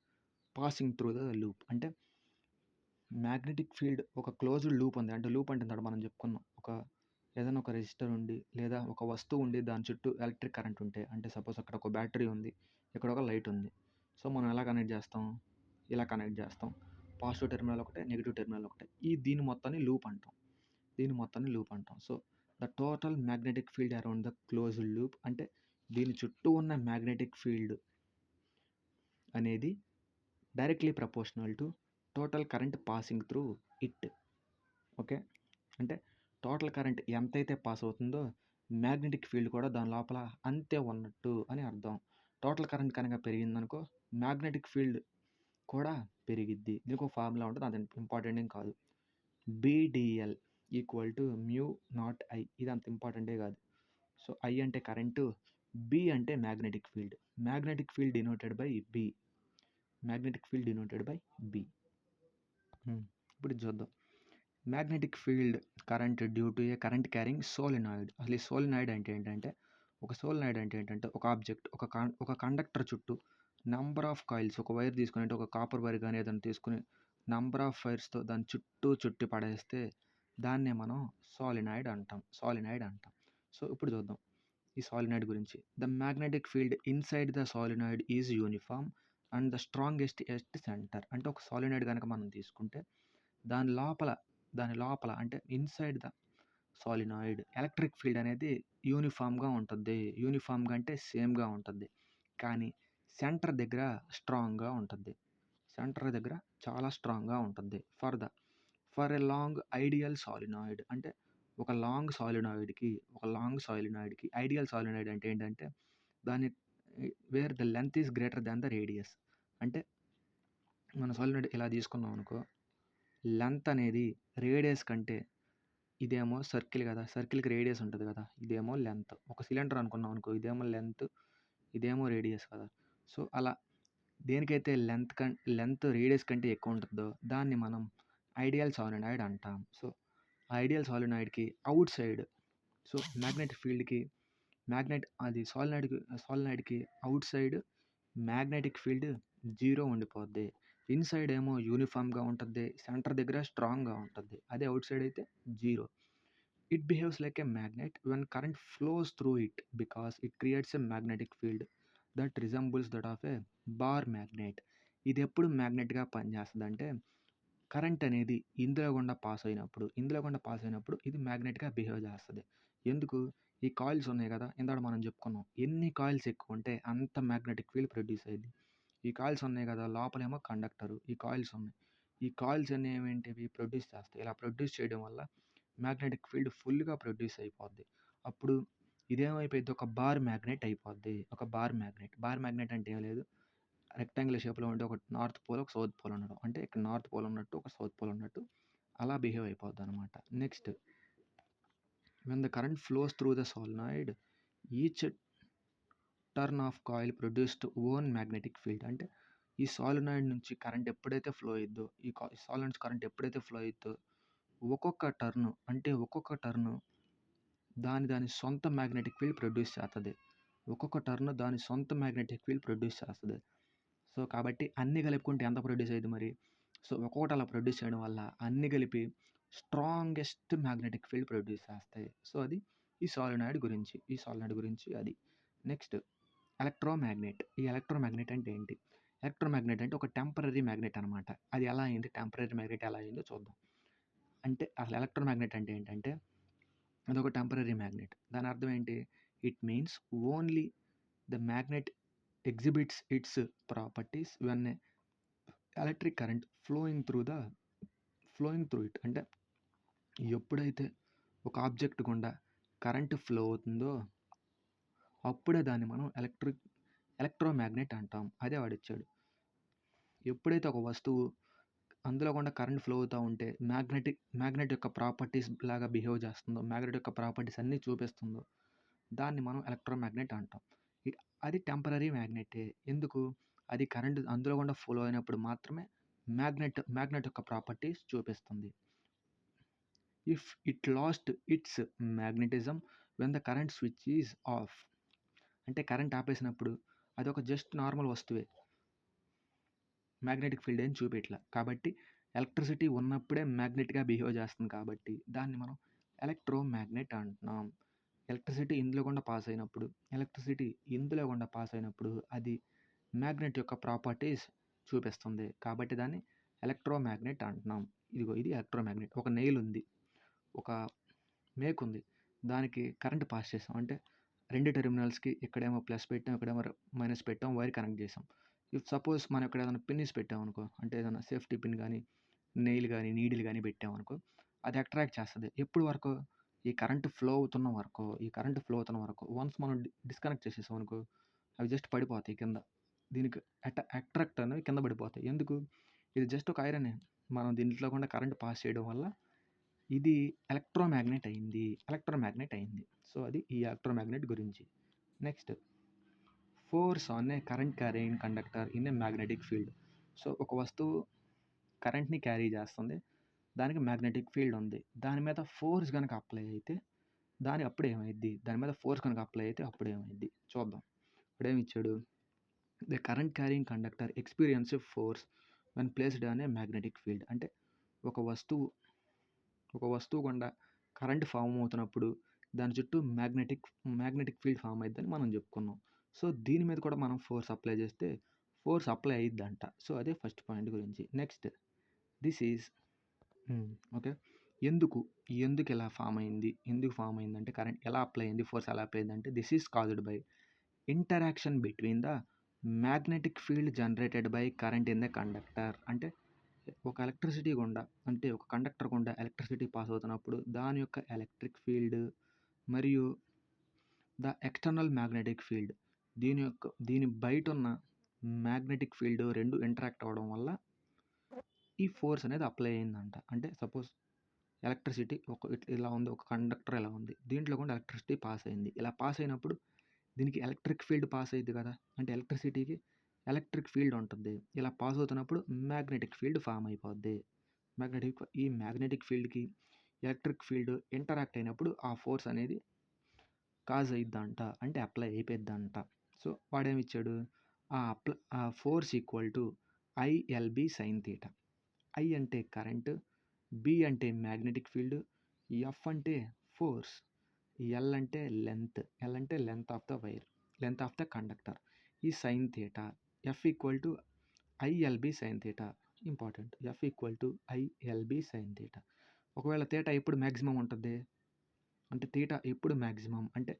passing through the loop. అంటే మ్యాగ్నెటిక్ ఫీల్డ్ ఒక క్లోజ్డ్ లూప్ ఉంది. అంటే లూప్ అంటే ఇందాక మనం చెప్పుకున్నాం. ఏదైనా ఒక రెసిస్టర్ ఉండి లేదా ఒక వస్తువు ఉండి దాని చుట్టూ ఎలక్ట్రిక్ కరెంట్ ఉంటే, అంటే సపోజ్ అక్కడ ఒక బ్యాటరీ ఉంది. ఇక్కడ ఒక లైట్ ఉంది. సో మనం ఎలా కనెక్ట్ చేస్తాం? ఇలా కనెక్ట్ చేస్తాం. పాజిటివ్ టెర్మినల్ ఒకటే, నెగెటివ్ టెర్మినల్ ఒకటే. దీని మొత్తాన్ని లూప్ అంటాం. So the total magnetic field around the closed loop అంటే దీని చుట్టూ ఉన్న మ్యాగ్నెటిక్ ఫీల్డ్ అనేది directly proportional to total current passing through it. Okay, అంటే టోటల్ కరెంట్ ఎంతైతే పాస్ అవుతుందో మ్యాగ్నెటిక్ ఫీల్డ్ కూడా దాని లోపల అంతే ఉన్నట్టు అని అర్థం. టోటల్ కరెంట్ కనుక పెరిగిందనుకో మ్యాగ్నెటిక్ ఫీల్డ్ కూడా పెరిగిద్ది. దీనికి ఒక ఫార్ములా ఉంటుంది, అది ఇంపార్టెంట్ ఏం కాదు. BDL equal to mu naught I. ఇది అంత ఇంపార్టెంటే కాదు. సో ఐ అంటే కరెంటు, బి అంటే magnetic field. Magnetic field denoted by B. ఇప్పుడు ఇది చూద్దాం. Magnetic field current due to a current carrying solenoid. అసలు ఈ సోలినాయిడ్ అంటే ఏంటంటే ఒక ఆబ్జెక్ట్ ఒక కండక్టర్ చుట్టూ నంబర్ ఆఫ్ కాయిల్స్, ఒక వైర్ తీసుకుని, అంటే ఒక కాపర్ వైర్ కానీ ఏదైనా తీసుకుని నంబర్ ఆఫ్ వైర్స్తో దాని చుట్టి పడేస్తే దాన్నే మనం సాలినాయిడ్ అంటాం. సో ఇప్పుడు చూద్దాం ఈ సాలినాయిడ్ గురించి. The magnetic field inside the solenoid is uniform and the strongest at centre. అంటే ఒక సాలినాయిడ్ కనుక మనం తీసుకుంటే దాని లోపల అంటే inside the solenoid electric field అనేది యూనిఫామ్గా ఉంటుంది. యూనిఫామ్గా అంటే సేమ్గా ఉంటుంది, కానీ సెంటర్ దగ్గర చాలా స్ట్రాంగ్గా ఉంటుంది. For a long ideal solenoid అంటే ఒక లాంగ్ సాలినాయిడ్కి ఐడియల్ సాలినాయిడ్ అంటే ఏంటంటే దాని wear the length is greater than the radius. అంటే మన సాలినాయిడ్ ఇలా తీసుకున్నాం అనుకో, లెంత్ అనేది రేడియస్ కంటే, ఇదేమో సర్కిల్ కదా, సర్కిల్కి రేడియస్ ఉంటుంది కదా, ఇదేమో లెంత్. ఒక సిలిండర్ అనుకున్నాం అనుకో, ఇదేమో లెంత్, ఇదేమో రేడియస్ కదా. సో అలా దేనికైతే లెంత్ రేడియస్ కంటే ఎక్కువ ఉంటుందో దాన్ని మనం ఐడియల్ సాలినాయిడ్ అంటాం. సో ఐడియల్ సాలినాయిడ్కి అవుట్ సైడ్, సో మ్యాగ్నెటిక్ ఫీల్డ్కి సాలినాయిడ్కి అవుట్ సైడ్ మ్యాగ్నెటిక్ ఫీల్డ్ 0 ఉండిపోద్ది. ఇన్సైడ్ ఏమో యూనిఫామ్గా ఉంటుంది, సెంటర్ దగ్గర స్ట్రాంగ్గా ఉంటుంది. అదే అవుట్ సైడ్ అయితే 0. It behaves like a magnet when current flows through it because it creates a magnetic field that resembles that of a bar magnet. ఇది ఎప్పుడు మ్యాగ్నెట్గా పనిచేస్తుంది అంటే కరెంట్ అనేది ఇందులో గుండా పాస్ అయినప్పుడు ఇది మ్యాగ్నెట్గా బిహేవ్ చేస్తుంది. ఎందుకు? ఈ కాయిల్స్ ఉన్నాయి కదా, ఇందాక మనం చెప్పుకున్నాం, ఎన్ని కాయిల్స్ ఎక్కువ ఉంటే అంత మ్యాగ్నెటిక్ ఫీల్డ్ ప్రొడ్యూస్ అయ్యింది. ఈ కాయిల్స్ ఉన్నాయి కదా, లోపలేమో కండక్టరు, ఈ కాయిల్స్ ఉన్నాయి. ఈ కాయిల్స్ అన్నీ ఏమేంటివి ప్రొడ్యూస్ చేస్తాయి. ఇలా ప్రొడ్యూస్ చేయడం వల్ల మ్యాగ్నెటిక్ ఫీల్డ్ ఫుల్గా ప్రొడ్యూస్ అయిపోద్ది. అప్పుడు ఇదేమైపోయింది, ఒక బార్ మ్యాగ్నెట్ అయిపోద్ది. బార్ మ్యాగ్నెట్ అంటే ఏం లేదు, రెక్టాంగులర్ షేప్లో ఉంటే ఒక నార్త్ పోల్, ఒక సౌత్ పోల్ ఉండడం. అంటే ఇక్కడ నార్త్ పోల్ ఉన్నట్టు, ఒక సౌత్ పోల్ ఉన్నట్టు అలా బిహేవ్ అయిపోద్ది అనమాట. Next, when the current flows through the solenoid each turn off coil produced own magnetic field. అంటే ఈ సాలినాయిడ్ నుంచి కరెంట్ ఎప్పుడైతే ఫ్లో అయిద్దో, ఒక్కొక్క టర్న్ దాని సొంత మ్యాగ్నెటిక్ ఫీల్డ్ ప్రొడ్యూస్ చేస్తుంది. సో కాబట్టి అన్నీ కలుపుకుంటే ఎంత ప్రొడ్యూస్ అయ్యింది మరి? సో ఒక్కొక్కటి అలా ప్రొడ్యూస్ చేయడం వల్ల అన్నీ కలిపి స్ట్రాంగెస్ట్ మ్యాగ్నెటిక్ ఫీల్డ్ ప్రొడ్యూస్ చేస్తాయి. సో అది ఈ సాలినాయిడ్ గురించి అది. Next, electromagnet. ఈ ఎలక్ట్రోమాగ్నెట్ అంటే ఏంటి? ఎలక్ట్రోమాగ్నెట్ అంటే ఒక టెంపరరీ మ్యాగ్నెట్ అనమాట. అది ఎలా అయింది, టెంపరరీ మ్యాగ్నెట్ ఎలా అయిందో చూద్దాం. అంటే అసలు ఎలక్ట్రోమాగ్నెట్ అంటే ఏంటంటే అదొక టెంపరరీ మ్యాగ్నెట్. దాని అర్థం ఏంటి? It means only the magnet exhibits its properties when electric current flowing through it. అంటే ఎప్పుడైతే ఒక ఆబ్జెక్ట్ గుండా కరెంట్ ఫ్లో అవుతుందో అప్పుడే దాన్ని మనం ఎలక్ట్రోమాగ్నెట్ అంటాం. అదే వాడిచ్చాడు. ఎప్పుడైతే ఒక వస్తువు అందులో గుండా కరెంట్ ఫ్లో అవుతూ ఉంటే మ్యాగ్నెట్ యొక్క ప్రాపర్టీస్ లాగా బిహేవ్ చేస్తుందో, మ్యాగ్నెట్ యొక్క ప్రాపర్టీస్ అన్నీ చూపిస్తుందో దాన్ని మనం ఎలక్ట్రోమాగ్నెట్ అంటాం. అది టెంపరరీ మ్యాగ్నెటే. ఎందుకు? అది కరెంట్ అందులో గుండా ఫ్లో అయినప్పుడు మాత్రమే మ్యాగ్నెట్ యొక్క ప్రాపర్టీస్ చూపిస్తుంది. If it lost its magnetism when the current switch is of. అంటే కరెంట్ ఆపేసినప్పుడు అదొక జస్ట్ నార్మల్ వస్తువే, మ్యాగ్నెటిక్ ఫీల్డ్ ఏం చూపిట్లా. కాబట్టి ఎలక్ట్రిసిటీ ఉన్నప్పుడే మ్యాగ్నెట్గా బిహేవ్ చేస్తుంది, కాబట్టి దాన్ని మనం ఎలక్ట్రోమాగ్నెట్ అంటున్నాం. ఎలక్ట్రిసిటీ ఇందులో గుండా పాస్ అయినప్పుడు అది మ్యాగ్నెట్ యొక్క ప్రాపర్టీస్ చూపిస్తుంది, కాబట్టి దాన్ని ఎలక్ట్రోమాగ్నెట్ అంటున్నాం. ఇది ఎలక్ట్రోమాగ్నెట్. ఒక నెయిల్ ఉంది, ఒక మేక్ ఉంది, దానికి కరెంట్ పాస్ చేసాం. అంటే రెండు టెర్మినల్స్కి ఇక్కడేమో ప్లస్ పెట్టాం, ఇక్కడేమో మైనస్ పెట్టాం, వైర్ కనెక్ట్ చేసాం. ఇఫ్ సపోజ్ మనం ఇక్కడ ఏదైనా పిన్స్ పెట్టామనుకో, అంటే ఏదైనా సేఫ్టీ పిన్ కానీ నెయిల్ కానీ నీడిల్ కానీ పెట్టామనుకో, అది అట్రాక్ట్ చేస్తుంది. ఎప్పుడు వరకు? ఈ కరెంట్ ఫ్లో అవుతున్న వరకు. వన్స్ మనం డిస్కనెక్ట్ చేసేసాం అనుకో, అవి జస్ట్ పడిపోతాయి కింద. దీనికి అట్రాక్ట్ అనేవి కింద పడిపోతాయి. ఎందుకు? ఇది జస్ట్ ఒక ఐరనే, మనం దీంట్లో కూడా కరెంట్ పాస్ చేయడం వల్ల ఇది ఎలక్ట్రోమాగ్నెట్ అయింది. సో అది ఈ ఎలక్ట్రోమాగ్నెట్ గురించి. Next, force on a current carrying conductor in a magnetic field. So ఒక వస్తువు కరెంట్ని క్యారీ చేస్తుంది, దానికి మ్యాగ్నెటిక్ ఫీల్డ్ ఉంది. దాని మీద ఫోర్స్ కనుక అప్లై అయితే అప్పుడు ఏమైద్ది? చూద్దాం. ఇప్పుడేమి ఇచ్చాడు? The current carrying conductor experience force when placed on a magnetic field. అంటే ఒక వస్తువు గుండా కరెంట్ ఫామ్ అవుతున్నప్పుడు దాని చుట్టూ మ్యాగ్నెటిక్ ఫీల్డ్ ఫామ్ అయిద్దని మనం చెప్పుకున్నాం. సో దీని మీద కూడా మనం ఫోర్స్ అప్లై చేస్తే ఫోర్స్ అప్లై అయ్యిద్దంట. సో అదే ఫస్ట్ పాయింట్ గురించి. నెక్స్ట్, దిస్ ఈజ్ ఓకే, ఎందుకు ఇలా ఫామ్ అయింది? ఎందుకు ఫామ్ అయిందంటే కరెంట్ ఎలా అప్లై అయింది, ఫోర్స్ ఎలా అప్లై అయింది అంటే this is caused by interaction between the magnetic field generated by current in the conductor. అంటే ఒక ఎలక్ట్రిసిటీ గుండా, అంటే ఒక కండక్టర్ గుండా ఎలక్ట్రిసిటీ పాస్ అవుతున్నప్పుడు దాని యొక్క ఎలక్ట్రిక్ ఫీల్డ్ మరియు ద ఎక్స్టర్నల్ మ్యాగ్నెటిక్ ఫీల్డ్, దీని బయట ఉన్న మ్యాగ్నెటిక్ ఫీల్డ్ రెండు ఇంటరాక్ట్ అవ్వడం వల్ల ఈ ఫోర్స్ అనేది అప్లై అయిందంట. అంటే సపోజ్ ఎలక్ట్రిసిటీ ఇలా ఉంది, ఒక కండక్టర్ ఇలా ఉంది, దీంట్లో కూడా ఎలక్ట్రిసిటీ పాస్ అయింది. ఇలా పాస్ అయినప్పుడు దీనికి ఎలక్ట్రిక్ ఫీల్డ్ పాస్ అయ్యింది కదా, అంటే ఎలక్ట్రిసిటీకి ఎలక్ట్రిక్ ఫీల్డ్ ఉంటుంది. ఇలా పాస్ అవుతున్నప్పుడు మ్యాగ్నెటిక్ ఫీల్డ్ ఫామ్ అయిపోద్ది. ఈ మ్యాగ్నెటిక్ ఫీల్డ్కి ఎలక్ట్రిక్ ఫీల్డ్ ఇంటరాక్ట్ అయినప్పుడు ఆ ఫోర్స్ అనేది కాజ్ అయిద్దంట, అంటే అప్లై అయిపోయిద్దంట. సో వాడేమి ఇచ్చాడు? ఆ force equal to ILB sine theta. I అంటే కరెంటు, బి అంటే మ్యాగ్నెటిక్ ఫీల్డ్, ఎఫ్ అంటే ఫోర్స్, ఎల్ అంటే length of the wire, length of the conductor. ఈ sine theta F equal to ILB sine theta. Important, F equal to ILB sine theta. ఒకవేళ theta ఎప్పుడు maximum ఉంటుంది అంటే theta ఎప్పుడు maximum అంటే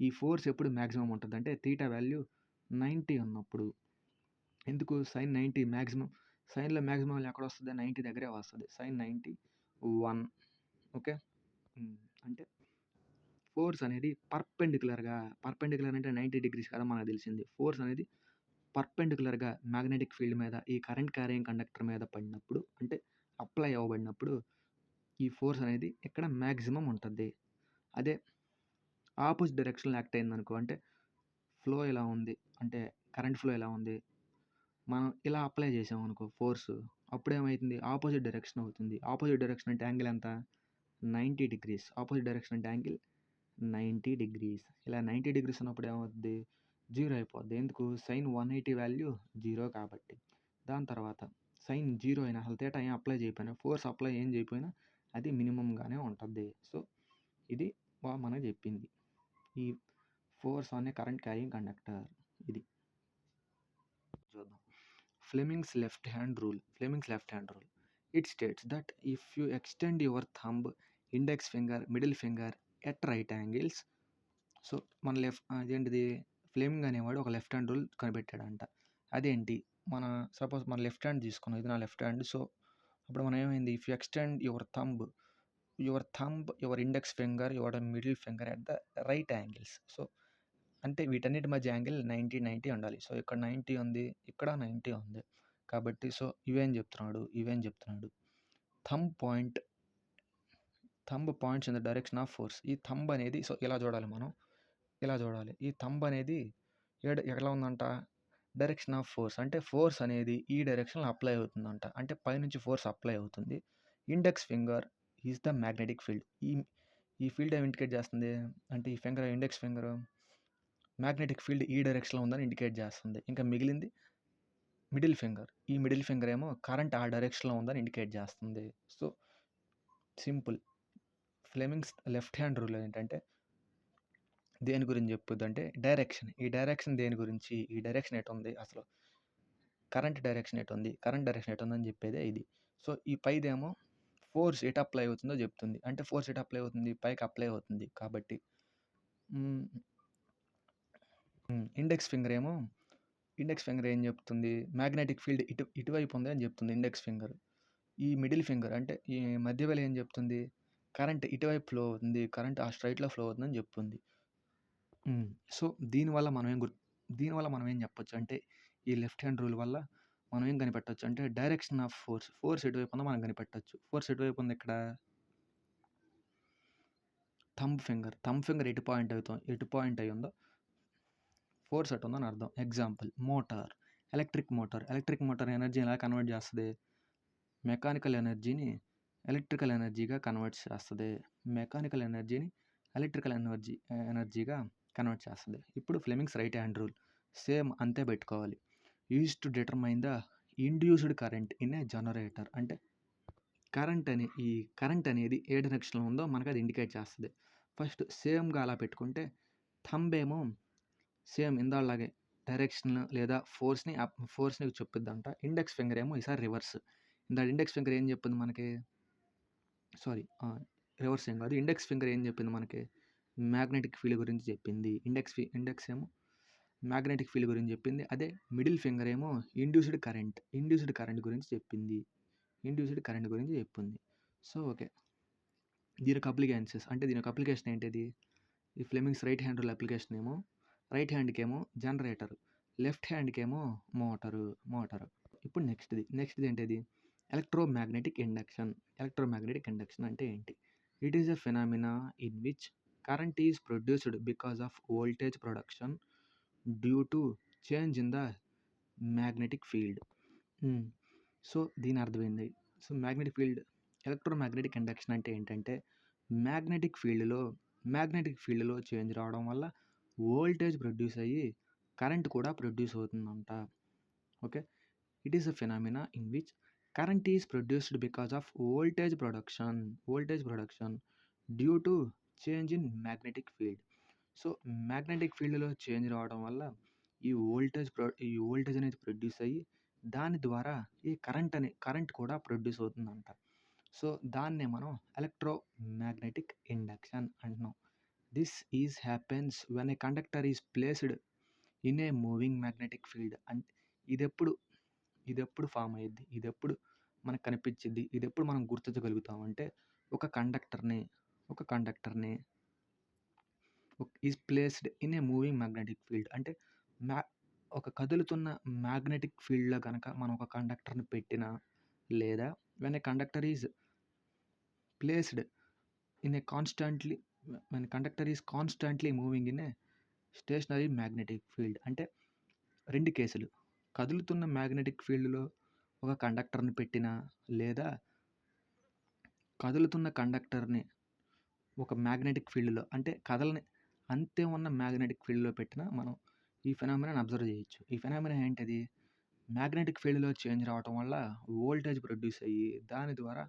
ఈ ఫోర్స్ ఎప్పుడు మ్యాక్సిమం ఉంటుంది అంటే థీటా వాల్యూ 90 ఉన్నప్పుడు. ఎందుకు సైన్ 90 మ్యాక్సిమం? సైన్లో మ్యాక్సిమం ఎక్కడ వస్తుంది? 90 దగ్గరే వస్తుంది. సైన్ 91. ఓకే, అంటే ఫోర్స్ అనేది పర్పెండిక్యులర్ అంటే 90 డిగ్రీస్ కదా మనకు తెలిసింది. ఫోర్స్ అనేది పర్పెండిక్యులర్గా మ్యాగ్నెటిక్ ఫీల్డ్ మీద ఈ కరెంట్ క్యారింగ్ కండక్టర్ మీద పడినప్పుడు, అంటే అప్లై అవ్వబడినప్పుడు ఈ ఫోర్స్ అనేది ఇక్కడ మ్యాక్సిమం ఉంటుంది. అదే ఆపోజిట్ డైరెక్షన్లో యాక్ట్ అయిందనుకో, అంటే ఫ్లో ఇలా ఉంది, అంటే కరెంట్ ఫ్లో ఇలా ఉంది, మనం ఇలా అప్లై చేసామనుకో ఫోర్స్, అప్పుడేమవుతుంది? ఆపోజిట్ డైరెక్షన్ అవుతుంది. ఆపోజిట్ డైరెక్షన్ అంటే యాంగిల్ ఎంత? 90 డిగ్రీస్. ఆపోజిట్ డైరెక్షన్ అంటే యాంగిల్ 90 డిగ్రీస్. ఇలా 90 డిగ్రీస్ ఉన్నప్పుడు ఏమవుద్ది? 0 అయిపోద్ది. ఎందుకు? సైన్ 180 వాల్యూ 0 కాబట్టి. దాని తర్వాత సైన్ 0 అయినా, అసలు థీటా ఏం అప్లై చేయకపోయినా, ఫోర్స్ అప్లై ఏం చేయకపోయినా అది మినిమంగానే ఉంటుంది. సో ఇది మనకు చెప్పింది ఈ force on a current carrying conductor. ఇది చూద్దాం. Fleming's left hand rule. It states that if you extend your thumb, index finger, middle finger at right angles, so మన అదేంటిది, ఫ్లేమింగ్ అనేవాడు ఒక లెఫ్ట్ హ్యాండ్ రూల్ కనిపెట్టాడంట. అదేంటి? సపోజ్ మన left hand తీసుకున్నాం, ఇది నా లెఫ్ట్ హ్యాండ్. సో అప్పుడు మనం ఏమైంది? If you extend your thumb, your index finger, your middle finger at the right angles. So అంటే వీటన్నిటి మధ్య యాంగిల్ 90 ఉండాలి. సో ఇక్కడ 90 ఉంది, ఇక్కడ 90 ఉంది కాబట్టి. సో ఇవేం చెప్తున్నాడు? Thumb points in the direction of force. ఈ థంబ్ అనేది, సో ఇలా చూడాలి మనం, ఈ థంబ్ అనేది ఎలా ఉందంట? డైరెక్షన్ ఆఫ్ ఫోర్స్ అంటే ఫోర్స్ అనేది ఈ డైరెక్షన్‌లో అప్లై అవుతుందంట. అంటే పైనుంచి ఫోర్స్ అప్లై అవుతుంది. Index finger is the magnetic field. ఈ ఈ ఫీల్డ్ ఏమి ఇండికేట్ చేస్తుంది? అంటే ఈ ఇండెక్స్ ఫింగర్ మ్యాగ్నెటిక్ ఫీల్డ్ ఈ డైరెక్షన్‌లో ఉందని ఇండికేట్ చేస్తుంది. ఇంకా మిగిలింది మిడిల్ ఫింగర్. ఈ మిడిల్ ఫింగర్ ఏమో కరెంట్ ఆ డైరెక్షన్‌లో ఉందని ఇండికేట్ చేస్తుంది. So, simple. Fleming's left hand rule ఏంటంటే దేని గురించి చెప్పుద్దంటే డైరెక్షన్. ఈ డైరెక్షన్ దేని గురించి? ఈ డైరెక్షన్ ఎటుంది? అసలు కరెంట్ డైరెక్షన్ ఎటుంది? కరెంట్ డైరెక్షన్ ఎటుందని చెప్పేదే ఇది. సో, ఈ పైదేమో ఫోర్స్ ఎటు అప్లై అవుతుందో చెప్తుంది. అంటే ఫోర్స్ ఎటు అప్లై అవుతుంది? పైకి అప్లై అవుతుంది. కాబట్టి హ్మ్. ఇండెక్స్ ఫింగర్ ఏం చెప్తుంది? మ్యాగ్నెటిక్ ఫీల్డ్ ఇటువైపు ఉంది అని చెప్తుంది ఇండెక్స్ ఫింగర్. ఈ మిడిల్ ఫింగర్ అంటే ఈ మధ్య వేలు ఏం చెప్తుంది? కరెంట్ ఇటువైపు ఫ్లో అవుతుంది. కరెంట్ ఆ స్ట్రెయిట్‌లో ఫ్లో అవుతుందని చెప్తుంది. సో, దీనివల్ల మనం ఏం చెప్పొచ్చు అంటే ఈ లెఫ్ట్ హ్యాండ్ రూల్ వల్ల మనం ఏం కనిపెట్టొచ్చు అంటే డైరెక్షన్ ఆఫ్ ఫోర్స్ ఎటువైపు ఉందో మనం కనిపెట్టొచ్చు. ఫోర్స్ ఎటువైపు ఉంది ఇక్కడ? థంబ్ ఫింగర్ ఎటు పాయింట్ అయ్యి ఉందో ఫోర్స్ అటు ఉందని అర్థం. ఎగ్జాంపుల్ ఎలక్ట్రిక్ మోటార్ ఎనర్జీ ఎలా కన్వర్ట్ చేస్తుంది? మెకానికల్ ఎనర్జీని ఎలక్ట్రికల్ ఎనర్జీగా కన్వర్ట్ చేస్తుంది. ఎనర్జీగా కన్వర్ట్ చేస్తుంది. ఇప్పుడు Fleming's right hand rule same అంతే పెట్టుకోవాలి. Use to determine the induced current in A generator. అంటే ఈ కరెంట్ అనేది ఏ డైరెక్షన్‌లో ఉందో మనకు అది ఇండికేట్ చేస్తుంది. ఫస్ట్ సేమ్‌గా అలా పెట్టుకుంటే థంబ్ ఏమో సేమ్ ఇందాకలాగే డైరెక్షన్ లేదా ఫోర్స్‌ని చెప్పిద్దంట. ఇండెక్స్ ఫింగర్ ఏమో ఈసారి రివర్స్. ఇండెక్స్ ఫింగర్ ఏం చెప్పింది మనకి? సారీ రివర్స్ ఏం కాదు. ఇండెక్స్ ఫింగర్ ఏం చెప్పింది మనకి? మ్యాగ్నెటిక్ ఫీల్డ్ గురించి చెప్పింది. ఇండెక్స్ ఏమో మ్యాగ్నెటిక్ ఫీల్డ్ గురించి చెప్పింది. అదే మిడిల్ ఫింగర్ ఏమో ఇండ్యూస్డ్ కరెంట్ గురించి చెప్పింది. So, okay. దీనికి అప్లికేషన్ ఏంటిది? ఈ Fleming's right hand rule application ఏమో రైట్ హ్యాండ్‌కేమో జనరేటర్, లెఫ్ట్ హ్యాండ్‌కేమో మోటారు. ఇప్పుడు నెక్స్ట్‌ది ఏంటిది? ఎలక్ట్రోమాగ్నెటిక్ ఇండక్షన్ అంటే ఏంటి? It is a phenomena in which current is produced because of voltage production due to change in the magnetic field. So, దీని అర్థం ఏంది? So, electromagnetic induction అంటే ఏంటంటే మ్యాగ్నెటిక్ ఫీల్డ్‌లో చేంజ్ రావడం వల్ల వోల్టేజ్ ప్రొడ్యూస్ అయ్యి కరెంట్ కూడా ప్రొడ్యూస్ అవుతుందంట. Okay. It is a phenomena in which current is produced because of voltage production due to change in magnetic field. So, magnetic ఫీల్డ్‌లో change రావడం వల్ల ఈ వోల్టేజ్ అనేది ప్రొడ్యూస్ అయ్యి దాని ద్వారా ఈ కరెంట్ కూడా ప్రొడ్యూస్ అవుతుందంట. సో, దాన్నే మనం ఎలక్ట్రోమాగ్నెటిక్ ఇండక్షన్ అంటున్నాం. This happens when a conductor is placed in a moving magnetic field. అంటే ఇదెప్పుడు ఫామ్ అయ్యిద్ది? ఇదెప్పుడు మనకు కనిపించిద్ది? ఇదెప్పుడు మనం గుర్తించగలుగుతాం అంటే ఒక కండక్టర్‌ని is placed in a moving magnetic field. అంటే ఒక కదులుతున్న మ్యాగ్నెటిక్ ఫీల్డ్‌లో గనక మనం ఒక కండక్టర్‌ని పెట్టినా లేదా when a conductor is placed in a constantly moving in a stationary magnetic field. అంటే 2 కేసులు. కదులుతున్న మ్యాగ్నెటిక్ ఫీల్డ్‌లో ఒక కండక్టర్‌ని పెట్టినా లేదా కదులుతున్న కండక్టర్‌ని ఒక మ్యాగ్నెటిక్ ఫీల్డ్‌లో అంటే అంతే ఉన్న మ్యాగ్నెటిక్ ఫీల్డ్‌లో పెట్టినా మనం ఈ ఫెనామినాని అబ్జర్వ్ చేయొచ్చు. ఈ ఫెనామినా ఏంటిది? మ్యాగ్నెటిక్ ఫీల్డ్‌లో చేంజ్ రావటం వల్ల వోల్టేజ్ ప్రొడ్యూస్ అయ్యి దాని ద్వారా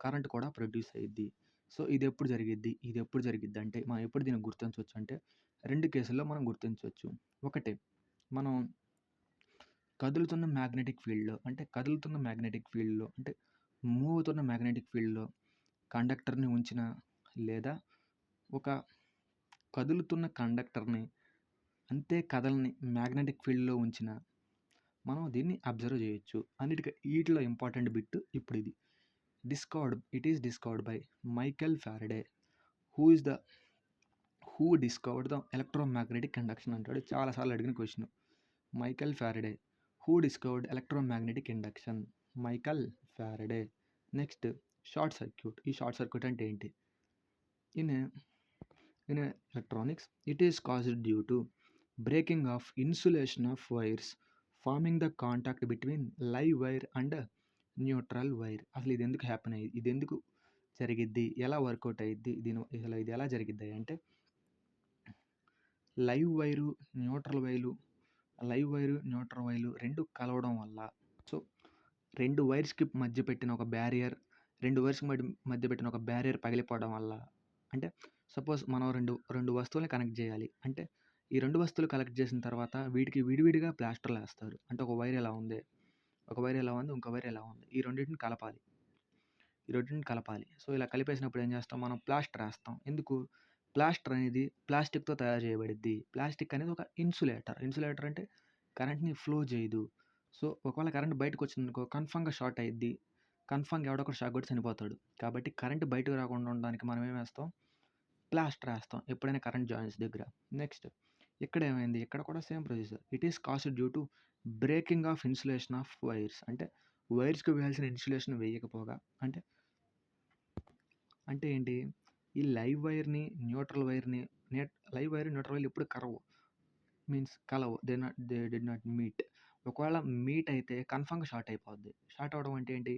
కరెంట్ కూడా ప్రొడ్యూస్ అయ్యిద్ది. సో, ఇదెప్పుడు జరిగిద్ది అంటే మనం ఎప్పుడు దీన్ని గుర్తించొచ్చు అంటే 2 కేసుల్లో మనం గుర్తించొచ్చు. ఒకటి మనం కదులుతున్న మ్యాగ్నెటిక్ ఫీల్డ్‌లో అంటే మూవ్ అవుతున్న మ్యాగ్నెటిక్ ఫీల్డ్‌లో కండక్టర్‌ని ఉంచిన లేదా ఒక కదులుతున్న కండక్టర్‌ని అంతే కదలని మ్యాగ్నెటిక్ ఫీల్డ్‌లో ఉంచిన మనం దీన్ని అబ్జర్వ్ చేయొచ్చు. ఈటిలో ఇంపార్టెంట్ బిట్ ఇప్పుడు ఇది. It is discovered by Michael Faraday who discovered the electromagnetic induction అంటాడు. చాలా సార్లు అడిగిన question. Michael Faraday who discovered electromagnetic induction? Michael Faraday. Next short circuit. ఈ షార్ట్ సర్క్యూట్ అంటే ఏంటి? In electronics it is caused due to breaking of insulation of wires forming the contact between live wire and neutral wire. అసలు ఇది ఎందుకు happen అయ్యి ఇది ఎందుకు జరిగిద్ది, ఎలా వర్కౌట్ అయ్యిద్ది, అసలు ఇది ఎలా జరిగిద్ది అంటే లైవ్ వైరు న్యూట్రల్ వైరు రెండు కలవడం వల్ల, సో రెండు వైర్స్కి మధ్య పెట్టిన ఒక బ్యారియర్ పగిలిపోవడం వల్ల, అంటే సపోజ్ మనం రెండు వస్తువుల్ని కనెక్ట్ చేయాలి అంటే ఈ రెండు వస్తువులు కనెక్ట్ చేసిన తర్వాత వీటికి విడివిడిగా ప్లాస్టర్లు వేస్తారు. అంటే ఒక వైర్ ఎలా ఉంది, ఇంకో వైర్ ఎలా ఉంది, ఈ రెండింటిని కలపాలి. సో ఇలా కలిపేసినప్పుడు ఏం చేస్తాం, మనం ప్లాస్టర్ వేస్తాం. ఎందుకు, ప్లాస్టర్ అనేది ప్లాస్టిక్తో తయారు చేయబడిద్ది. ప్లాస్టిక్ అనేది ఒక ఇన్సులేటర్ అంటే కరెంట్ని ఫ్లో చేయదు. సో ఒకవేళ కరెంట్ బయటకు వచ్చిందనుకో కన్ఫామ్గా షార్ట్ అయ్యిద్ది, కన్ఫామ్గా ఎవడో ఒకటి షాక్ కొట్టి చనిపోతాడు. కాబట్టి కరెంట్ బయటకు రాకుండా ఉండడానికి మనం ఏం వేస్తాం, ప్లాస్టర్ వేస్తాం ఎప్పుడైనా కరెంట్ జాయింట్స్ దగ్గర. నెక్స్ట్ ఇక్కడ ఏమైంది, ఇక్కడ కూడా same procedure. It is caused due to breaking of insulation of wires. అంటే వైర్స్కి వేయాల్సిన ఇన్సులేషన్ వేయకపోగా, అంటే ఏంటి, ఈ లైవ్ వైర్ న్యూట్రల్ వైర్ ఎప్పుడు కలవు. They did not meet. ఒకవేళ మీట్ అయితే కన్ఫామ్గా షార్ట్ అయిపోద్ది. షార్ట్ అవ్వడం అంటే ఏంటి,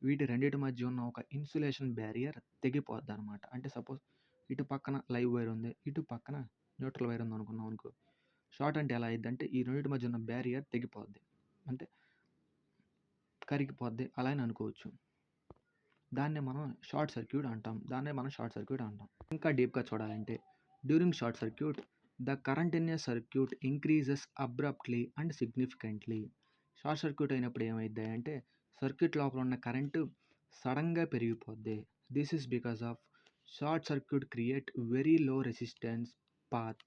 వీటి రెండింటి మధ్య ఉన్న ఒక ఇన్సులేషన్ బ్యారియర్ తెగిపోద్ది అనమాట. అంటే సపోజ్ ఇటు పక్కన లైవ్ వైర్ ఉంది, ఇటు పక్కన న్యూట్రల్ వైర్ ఉంది అనుకున్నాం అనుకో, షార్ట్ అంటే ఎలా అయింది అంటే ఈ రెండింటి మధ్య ఉన్న బ్యారియర్ తెగిపోద్ది, అంటే కరిగిపోద్ది అలా అని అనుకోవచ్చు. దాన్నే మనం షార్ట్ సర్క్యూట్ అంటాం. ఇంకా డీప్గా చూడాలంటే during short circuit the current in a circuit increases abruptly and significantly. Short circuit అయినప్పుడు ఏమైద్ది అంటే సర్క్యూట్ లోపల ఉన్న కరెంటు సడన్గా పెరిగిపోద్ది. This is because of short circuit create very low resistance path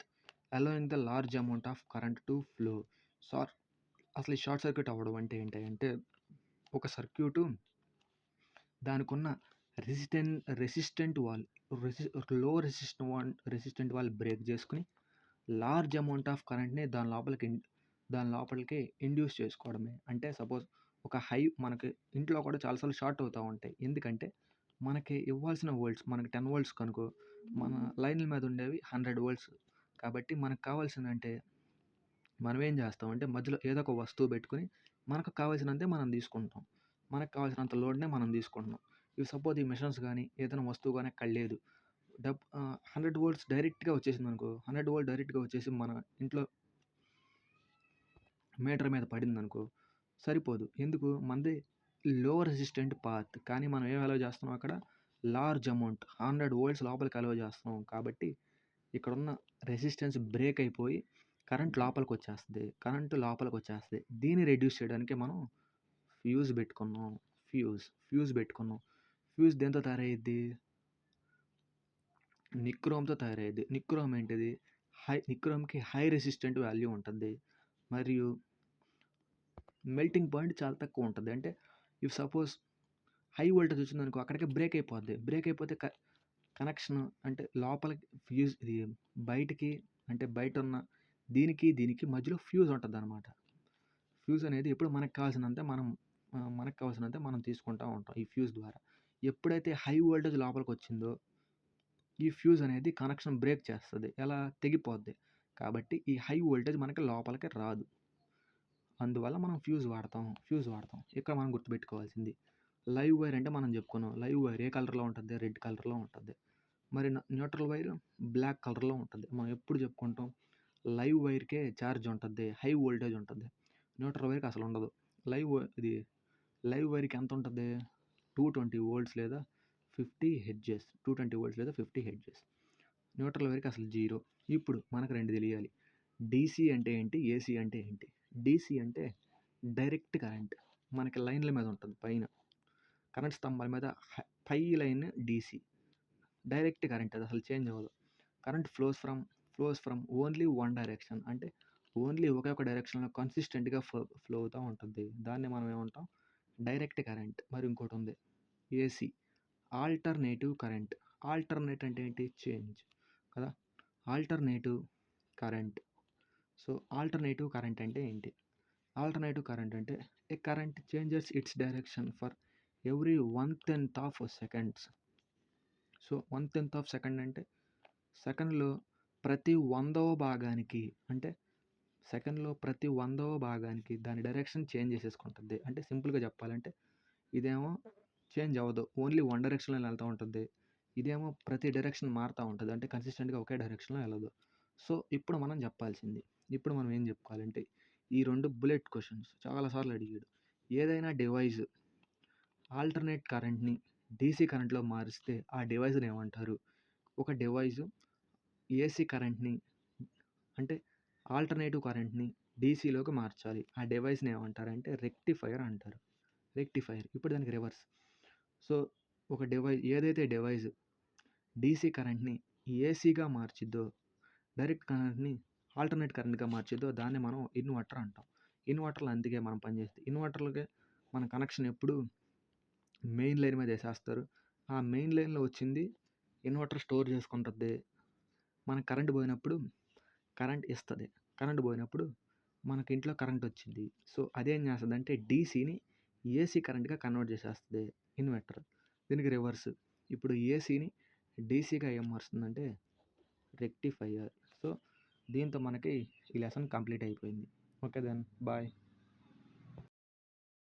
allowing the large amount of current to flow. అసలు ఈ short circuit అవ్వడం అంటే ఏంటంటే ఒక సర్క్యూటు దానికి ఉన్న లో రెసిస్టెంట్ వాల్ బ్రేక్ చేసుకుని లార్జ్ అమౌంట్ ఆఫ్ కరెంట్ని దాని లోపలికి ఇండ్యూస్ చేసుకోవడమే. అంటే సపోజ్ మనకి ఇంట్లో కూడా చాలాసార్లు షార్ట్ అవుతూ ఉంటాయి. ఎందుకంటే మనకి ఇవ్వాల్సిన వోల్ట్స్ మనకి 10 వోల్ట్స్ కనుకో, మన లైన్ల మీద ఉండేవి 100 వోల్ట్స్. కాబట్టి మనకు కావాల్సిందంటే మనం ఏం చేస్తామంటే మధ్యలో ఏదో ఒక వస్తువు పెట్టుకుని మనకు కావాల్సినంతే మనం తీసుకుంటాం. మనకు కావాల్సినంత లోడ్నే మనం తీసుకుంటున్నాం. ఇవి సపోజ్ ఈ మిషన్స్ కానీ ఏదైనా వస్తువు కానీ అక్కడ లేదు, 100 వోల్ట్స్ డైరెక్ట్గా వచ్చేసింది అనుకో, 100 వోల్ట్ డైరెక్ట్గా వచ్చేసి మన ఇంట్లో మీటర్ మీద పడింది అనుకో సరిపోదు. ఎందుకు, మనది లో రెసిస్టెంట్ పాత్, కానీ మనం ఏం అలౌ చేస్తున్నాం అక్కడ లార్జ్ అమౌంట్ 100 వోల్ట్స్ లోపలికి అలౌ చేస్తున్నాం. కాబట్టి ఇక్కడ ఉన్న రెసిస్టెన్స్ బ్రేక్ అయిపోయి కరెంట్ లోపలికి వచ్చేస్తుంది. దీన్ని రెడ్యూస్ చేయడానికి మనం ఫ్యూజ్ పెట్టుకున్నాం. ఫ్యూజ్ దేంతో తయారయ్యిద్ది, నిక్రోమ్తో తయారయ్యేది. నిక్రోమ్ ఏంటిది, నిక్రోమ్కి హై రెసిస్టెంట్ వాల్యూ ఉంటుంది మరియు మెల్టింగ్ పాయింట్ చాలా తక్కువ ఉంటుంది. అంటే ఇఫ్ సపోజ్ హై వోల్టేజ్ వచ్చిందనుకో అక్కడికి బ్రేక్ అయిపోతే కనెక్షన్ అంటే లోపలికి ఫ్యూజ్ ఇది బయటికి, అంటే బయట ఉన్న దీనికి మధ్యలో ఫ్యూజ్ ఉంటుంది అనమాట. ఫ్యూజ్ అనేది ఎప్పుడు మనకు కావాల్సినంతే మనం తీసుకుంటూ ఉంటాం ఈ ఫ్యూజ్ ద్వారా. ఎప్పుడైతే హై వోల్టేజ్ లోపలికి వచ్చిందో ఈ ఫ్యూజ్ అనేది కనెక్షన్ బ్రేక్ చేస్తుంది, ఎలా తెగిపోద్ది. కాబట్టి ఈ హై వోల్టేజ్ మనకి లోపలికి రాదు. అందువల్ల మనం ఫ్యూజ్ వాడతాం. ఇక్కడ మనం గుర్తుపెట్టుకోవాల్సింది లైవ్ వైర్ అంటే మనం చెప్పుకున్నాం. లైవ్ వైర్ ఏ కలర్లో ఉంటుంది, రెడ్ కలర్లో ఉంటుంది. మరి న్యూట్రల్ వైర్ బ్లాక్ కలర్లో ఉంటుంది. మనం ఎప్పుడు చెప్పుకుంటాం లైవ్ వైర్కే ఛార్జ్ ఉంటుంది, హై వోల్టేజ్ ఉంటుంది. న్యూట్రల్ వైర్కి అసలు ఉండదు. లైవ్ వైర్కి ఎంత ఉంటుంది, 220 వోల్ట్స్ లేదా 50 హెర్ట్జ్. న్యూట్రల్ వైర్కి అసలు 0. ఇప్పుడు మనకు రెండు తెలియాలి, డీసీ అంటే ఏంటి, ఏసీ అంటే ఏంటి. డీసీ అంటే డైరెక్ట్ కరెంట్, మనకి లైన్ల మీద ఉంటుంది, పైన కరెంట్ స్తంభాల మీద పై లైన్ డీసీ, డైరెక్ట్ కరెంట్, అది అసలు చేంజ్ అవ్వదు. Current flows from only one direction, అంటే ఓన్లీ ఒకే ఒక డైరెక్షన్లో కన్సిస్టెంట్గా ఫ్లో అవుతూ ఉంటుంది. దాన్ని మనం ఏమంటాం, డైరెక్ట్ కరెంట్. మరి ఇంకోటి ఉంది ఏసీ, ఆల్టర్నేటివ్ కరెంట్. ఆల్టర్నేట్ అంటే ఏంటి, చేంజ్ కదా, alternative current. So alternative current అంటే ఏంటి, ఆల్టర్నేటివ్ కరెంట్ అంటే a current changes its direction for every 1/10 of seconds. So 1/10 of second అంటే సెకండ్లో ప్రతి 100వ భాగానికి, అంటే సెకన్‌లో ప్రతి 100వ భాగానికి దాని డైరెక్షన్ చేంజ్ చేసేసుకుంటది. అంటే సింపుల్‌గా చెప్పాలంటే ఇదేమో చేంజ్ అవ్వదు. ఓన్లీ వన్ డైరెక్షన్‌లోనే ఎళ్తా ఉంటది. ఇదేమో ప్రతి డైరెక్షన్ మారుతా ఉంటది. అంటే కన్సిస్టెంట్‌గా ఒకే డైరెక్షన్‌లో ఎళ్ళదు. సో, ఇప్పుడు మనం జెప్పాల్సింది. ఇప్పుడు మనం ఏం జెప్పుకోవాలంటే ఈ 2 బుల్లెట్ క్వెషన్స్ చాలా సార్లు అడిగాడు. ఏదైనా డివైస్ ఆల్టర్‌నేట్ కరెంట్‌ని డీసీ కరెంట్‌లో మారిస్తే ఆ డివైస్‌ని ఏమంటారు? ఒక డివైసు ఏసీ కరెంట్‌ని అంటే ఆల్టర్‌నేటివ్ కరెంట్‌ని డీసీలోకి మార్చాలి. ఆ డివైస్‌ని ఏమంటారంటే రెక్టిఫైయర్ అంటారు. రెక్టిఫైయర్. ఇప్పుడు దానికి రివర్స్. సో, ఒక ఏదైతే డివైస్ డీసీ కరెంట్‌ని ఏసీగా మార్చిద్దో, డైరెక్ట్ కరెంట్‌ని ఆల్టర్‌నేట్ కరెంట్‌గా మార్చిద్దో దాన్ని మనం ఇన్వర్టర్ అంటాం. ఇన్వర్టర్‌లు అందుకే మనం పనిచేస్తాయి. ఇన్వర్టర్‌లకి మన కనెక్షన్ ఎప్పుడు మెయిన్ లైన్ మీద ఏసేస్తారు. ఆ మెయిన్ లైన్‌లో వచ్చింది ఇన్వర్టర్ స్టోర్ చేసుకుంటది. మనకు కరెంట్ పోయినప్పుడు కరెంట్ ఇస్తది. కరెంట్ పోయినప్పుడు మనకి ఇంట్లో కరెంట్ వచ్చిద్ది. సో, అదేం చేస్తదంటే డీసీని ఏసీ కరెంట్‌గా కన్వర్ట్ చేసేస్తది ఇన్వర్టర్. దీనికి రివర్స్. ఇప్పుడు ఏసీని డీసీగా ఏం మారుస్తుందంటే రెక్టిఫైయర్. సో, దీంతో మనకి ఈ లెసన్ కంప్లీట్ అయిపోయింది. Okay then bye.